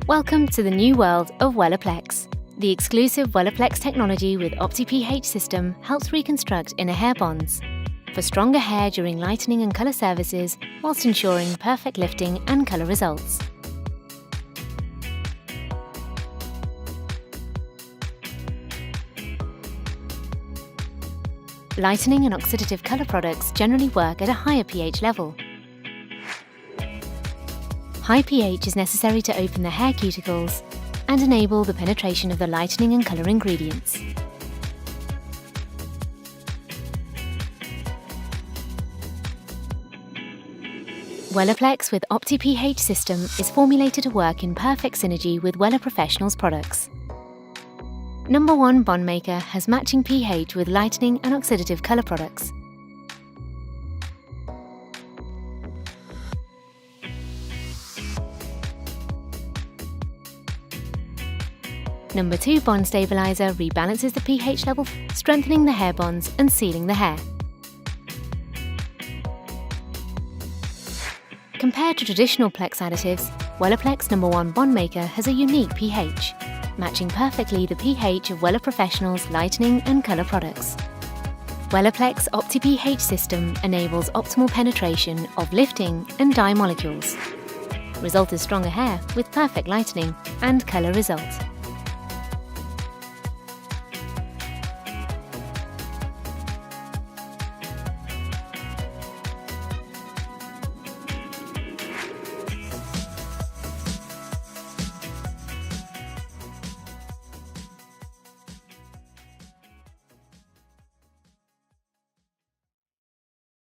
Welcome to the new world of WellaPlex. The exclusive WellaPlex technology with Opti pH system helps reconstruct inner hair bonds for stronger hair during lightening and colour services, whilst ensuring perfect lifting and colour results. Lightening and oxidative colour products generally work at a higher pH level. High pH is necessary to open the hair cuticles and enable the penetration of the lightening and colour ingredients. WellaPlex with Opti pH system is formulated to work in perfect synergy with Wella Professionals products. Number 1 bond maker has matching pH with lightening and oxidative colour products. Number 2 bond stabilizer rebalances the pH level, strengthening the hair bonds and sealing the hair. Compared to traditional Plex additives, WellaPlex number 1 bond maker has a unique pH, matching perfectly the pH of Wella Professionals lightening and colour products. WellaPlex Opti pH system enables optimal penetration of lifting and dye molecules. Result is stronger hair with perfect lightening and colour result.